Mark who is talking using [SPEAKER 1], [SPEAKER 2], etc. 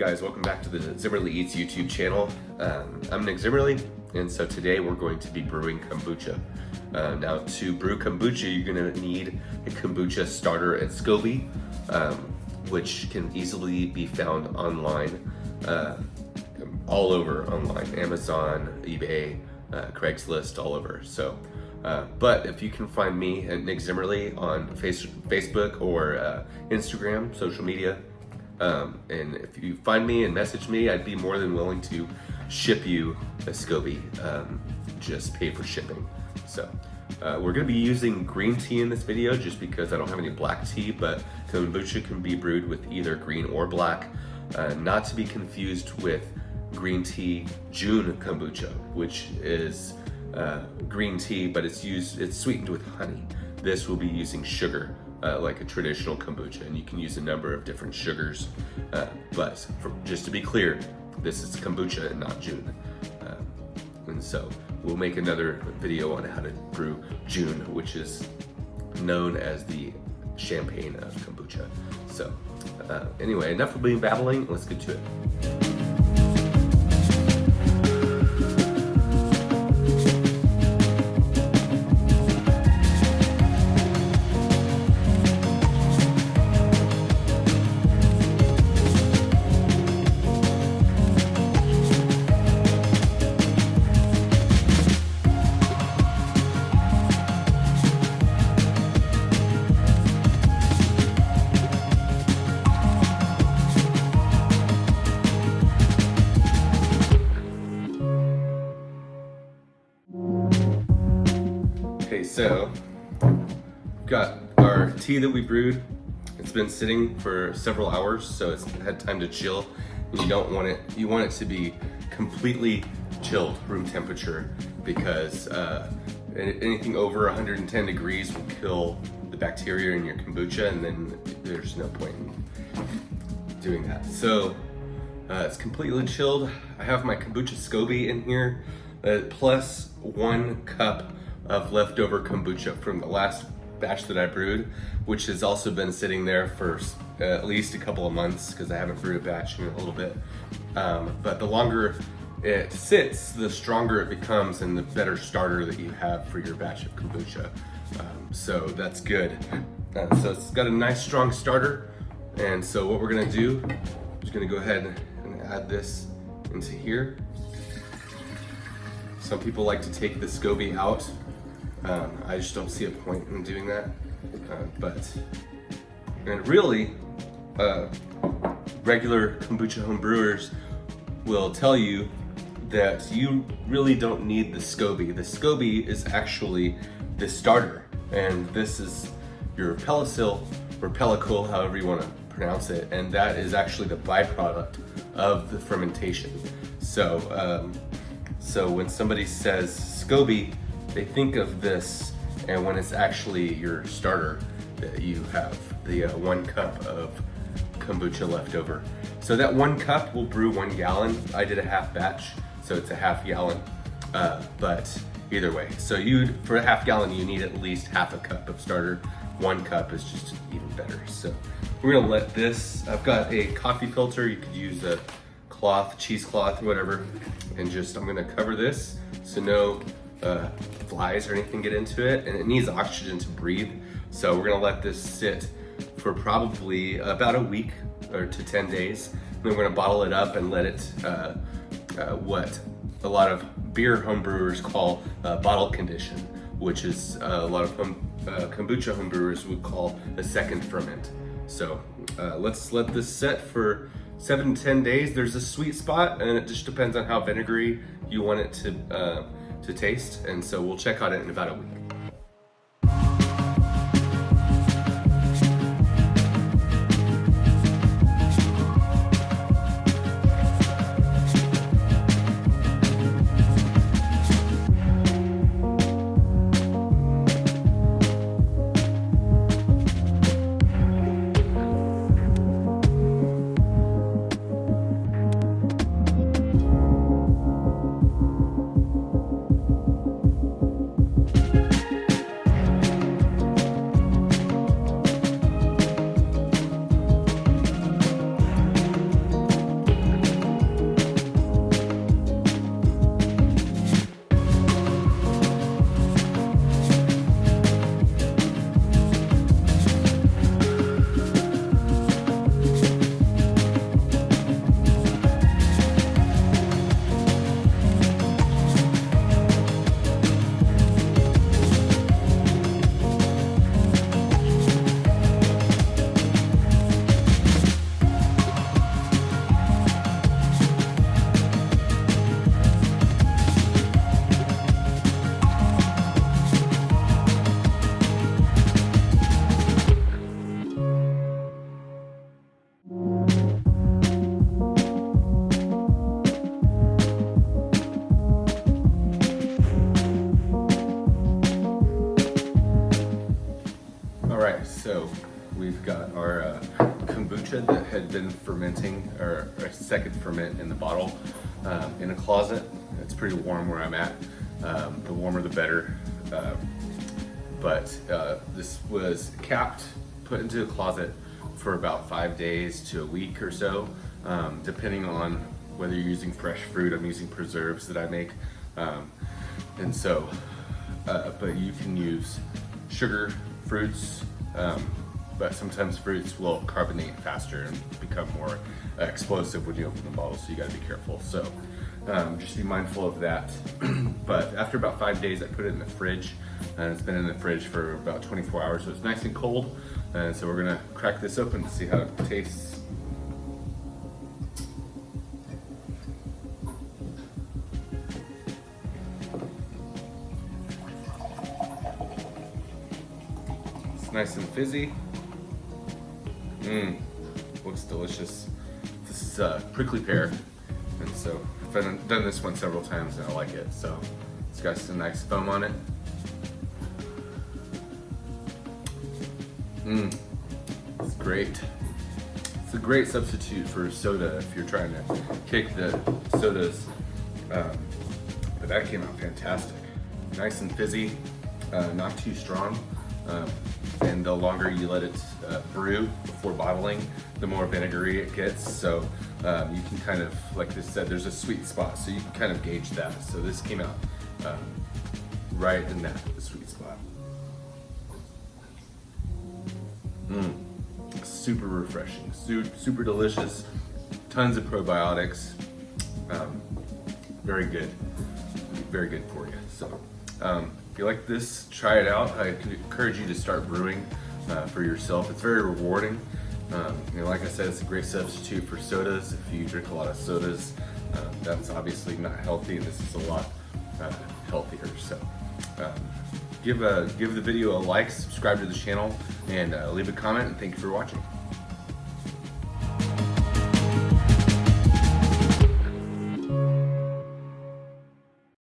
[SPEAKER 1] guys, welcome back to the Zimmerly Eats YouTube channel. I'm Nick Zimmerly, and so today we're going to be brewing kombucha. Now to brew kombucha, you're going to need a kombucha starter at SCOBY, which can easily be found online, all over online, Amazon, eBay, Craigslist, all over. So, but if you can find me at Nick Zimmerly on Facebook or Instagram, social media, and if you find me and message me, I'd be more than willing to ship you a SCOBY, just pay for shipping. So we're gonna be using green tea in this video just because I don't have any black tea, but kombucha can be brewed with either green or black, not to be confused with green tea June kombucha, which is green tea, but it's sweetened with honey. This will be using sugar, like a traditional kombucha, and you can use a number of different sugars, but just to be clear, this is kombucha and not June. And so we'll make another video on how to brew June, which is known as the champagne of kombucha. So anyway, enough of me babbling, let's get to it. Okay, so we've got our tea that we brewed. It's been sitting for several hours, so it's had time to chill. And you want it to be completely chilled, room temperature, because anything over 110 degrees will kill the bacteria in your kombucha, and then there's no point in doing that. So it's completely chilled. I have my kombucha SCOBY in here, plus 1 cup of leftover kombucha from the last batch that I brewed, which has also been sitting there for at least a couple of months because I haven't brewed a batch in a little bit. But the longer it sits, the stronger it becomes and the better starter that you have for your batch of kombucha. So that's good. So it's got a nice strong starter. And so what we're gonna do is gonna go ahead and add this into here. Some people like to take the SCOBY out. I just don't see a point in doing that. And really, regular kombucha home brewers will tell you that you really don't need the SCOBY. The SCOBY is actually the starter, and this is your pellicil or pellicle, however you want to pronounce it, and that is actually the byproduct of the fermentation. So, so when somebody says SCOBY, they think of this, and when it's actually your starter, that you have the 1 cup of kombucha left over. So that 1 cup will brew 1 gallon. I did a half batch, so it's a half gallon. But either way, so for a half gallon, you need at least half a cup of starter. 1 cup is just even better. So we're gonna let this, I've got a coffee filter. You could use a cloth, cheesecloth, whatever, and I'm gonna cover this so no flies or anything get into it, and it needs oxygen to breathe. So we're gonna let this sit for probably about a week or to 10 days. Then we're gonna bottle it up and let it, what a lot of beer homebrewers call bottle condition, which is a lot of kombucha homebrewers would call a second ferment. So let's let this set for 7 to 10 days. There's a sweet spot, and it just depends on how vinegary you want it to taste, and so we'll check on it in about a week. All right, so we've got our kombucha that had been fermenting, or a second ferment in the bottle, in a closet. It's pretty warm where I'm at. The warmer the better. But this was capped, put into a closet for about 5 days to a week or so, depending on whether you're using fresh fruit. I'm using preserves that I make. And so, but you can use sugar, fruits, but sometimes fruits will carbonate faster and become more explosive when you open the bottle, so you gotta be careful. So just be mindful of that. But after about 5 days, I put it in the fridge, and it's been in the fridge for about 24 hours, so it's nice and cold. And so we're gonna crack this open to see how it tastes. It's nice and fizzy. Looks delicious. This is prickly pear, and so I've done this one several times and I like it. So it's got some nice foam on it. It's great. It's a great substitute for soda if you're trying to kick the sodas. But that came out fantastic. Nice and fizzy, not too strong. And the longer you let it brew before bottling, the more vinegary it gets. So you can kind of, like this said, there's a sweet spot, so you can kind of gauge that. So this came out right in that sweet spot. Super refreshing, super delicious, tons of probiotics, very good for you. So if you like this, try it out. I encourage you to start brewing for yourself. It's very rewarding. Like I said, it's a great substitute for sodas. If you drink a lot of sodas, that's obviously not healthy, and this is a lot healthier. So give the video a like, subscribe to the channel, and leave a comment, and thank you for watching.